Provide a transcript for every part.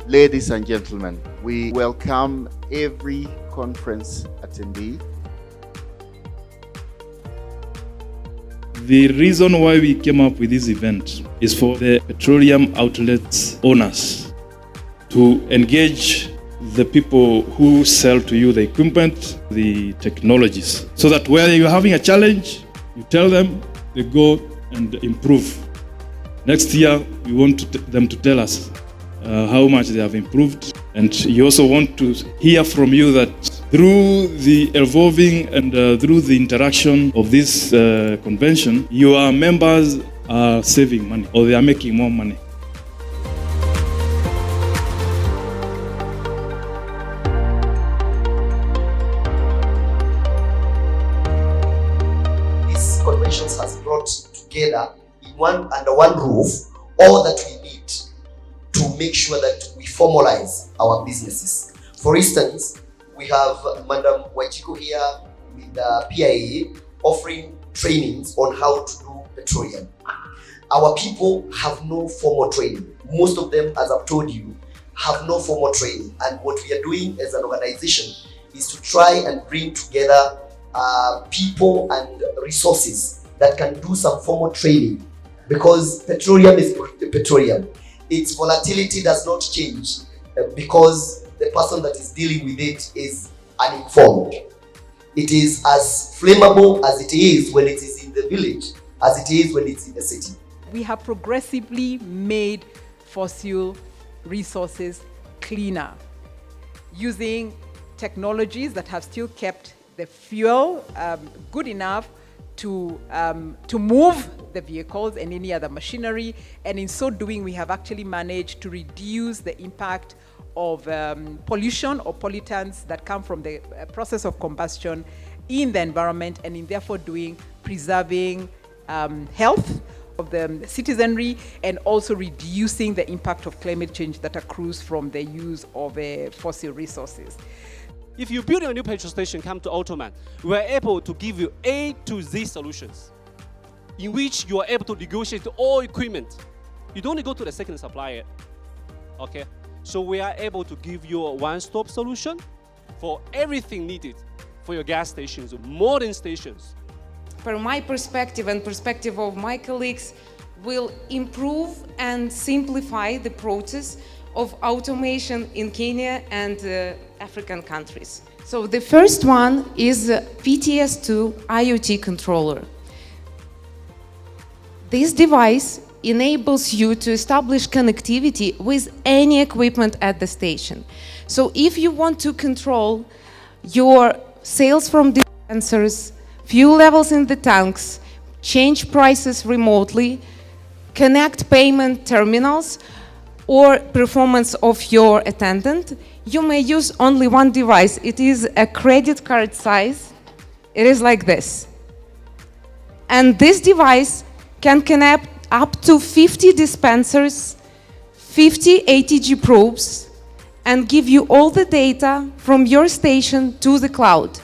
Ladies and gentlemen, we welcome every conference attendee. The reason why we came up with this event is for the petroleum outlets owners to engage the people who sell to you the equipment, the technologies, so that where you're having a challenge, you tell them, they go and improve. Next year, we want them to tell us how much they have improved. And you also want to hear from you that through the evolving and through the interaction of this convention, your members are saving money or they are making more money. These conventions has brought together under one roof all that we need to make sure that we formalize our businesses. For instance, we have Madam Wajiko here with the PIA offering trainings on how to do petroleum. Our people have no formal training. Most of them, as I've told you, have no formal training. And what we are doing as an organization is to try and bring together people and resources that can do some formal training, because petroleum is petroleum. Its volatility does not change because the person that is dealing with it is uninformed. It is as flammable as it is when it is in the village, as it is when it's in the city. We have progressively made fossil resources cleaner using technologies that have still kept the fuel good enough to move the vehicles and any other machinery, and in so doing we have actually managed to reduce the impact of pollution or pollutants that come from the process of combustion in the environment, and in therefore doing preserving health of the citizenry and also reducing the impact of climate change that accrues from the use of fossil resources. If you build a new petrol station, come to Automan, we are able to give you A to Z solutions in which you are able to negotiate all equipment. You don't need to go to the second supplier. Okay? So we are able to give you a one-stop solution for everything needed for your gas stations, modern stations. From my perspective and perspective of my colleagues, will improve and simplify the process of automation in Kenya and African countries. So the first one is PTS2 IoT controller. This device enables you to establish connectivity with any equipment at the station. So if you want to control your sales from dispensers, fuel levels in the tanks, change prices remotely, connect payment terminals, or performance of your attendant, you may use only one device. It is a credit card size. It is like this. And this device can connect up to 50 dispensers, 50 ATG probes, and give you all the data from your station to the cloud.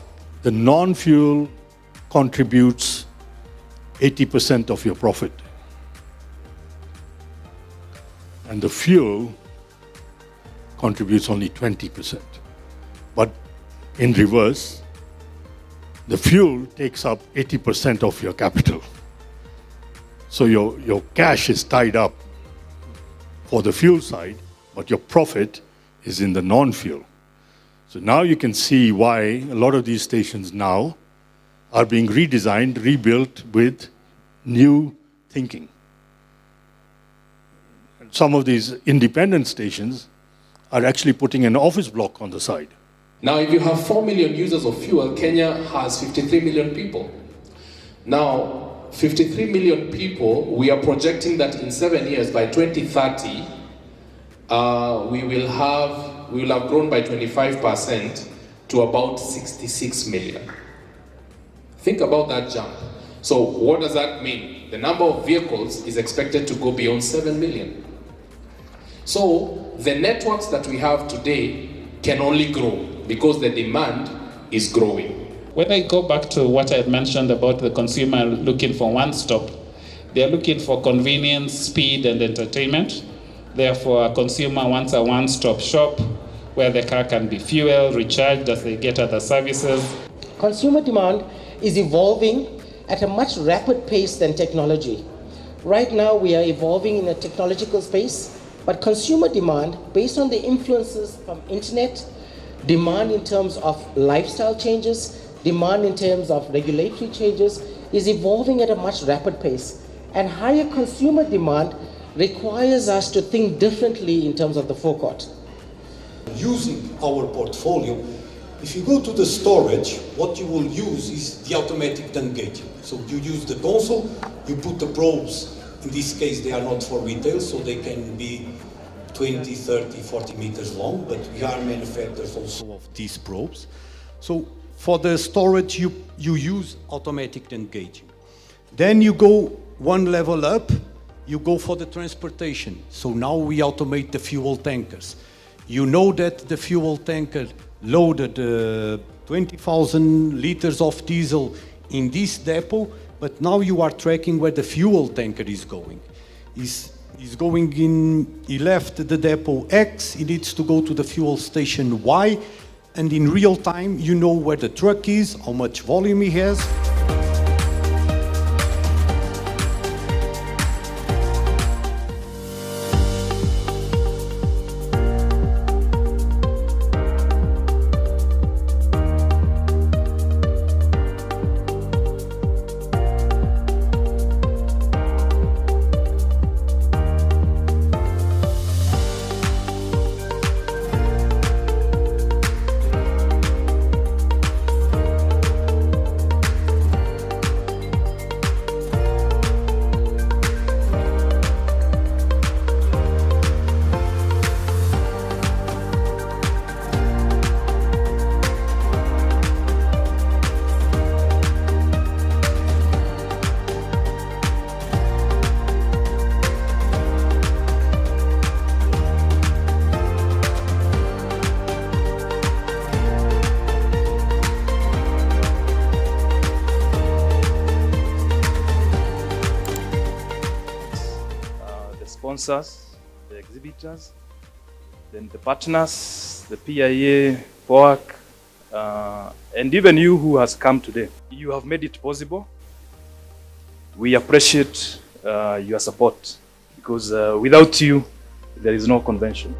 The non-fuel contributes 80% of your profit. And the fuel contributes only 20%. But in reverse, the fuel takes up 80% of your capital. So your cash is tied up for the fuel side, but your profit is in the non-fuel. So now you can see why a lot of these stations now are being redesigned, rebuilt with new thinking. And some of these independent stations are actually putting an office block on the side. Now, if you have 4 million users of fuel, Kenya has 53 million people. Now, 53 million people, we are projecting that in 7 years, by 2030, we will have grown by 25% to about 66 million. Think about that jump. So what does that mean? The number of vehicles is expected to go beyond 7 million. So the networks that we have today can only grow because the demand is growing. When I go back to what I had mentioned about the consumer looking for one-stop, they're looking for convenience, speed, and entertainment. Therefore, a consumer wants a one-stop shop where the car can be fueled, recharged as they get other services. Consumer demand is evolving at a much rapid pace than technology. Right now, we are evolving in a technological space, but consumer demand, based on the influences from internet, demand in terms of lifestyle changes, demand in terms of regulatory changes, is evolving at a much rapid pace. And higher consumer demand requires us to think differently in terms of the forecourt. Using our portfolio, if you go to the storage, what you will use is the automatic tank gauging. So you use the console, you put the probes. In this case, they are not for retail, so they can be 20, 30, 40 meters long, but we are manufacturers also of these probes. So for the storage, you use automatic tank gauging. Then you go one level up, you go for the transportation. So now we automate the fuel tankers. You know that the fuel tanker loaded 20,000 liters of diesel in this depot, but now you are tracking where the fuel tanker is going. He's going in, he left the depot X, he needs to go to the fuel station Y, and in real time you know where the truck is, how much volume he has. Sponsors, the exhibitors, then the partners, the PIA, POAC, and even you who has come today. You have made it possible. We appreciate your support because without you, there is no convention.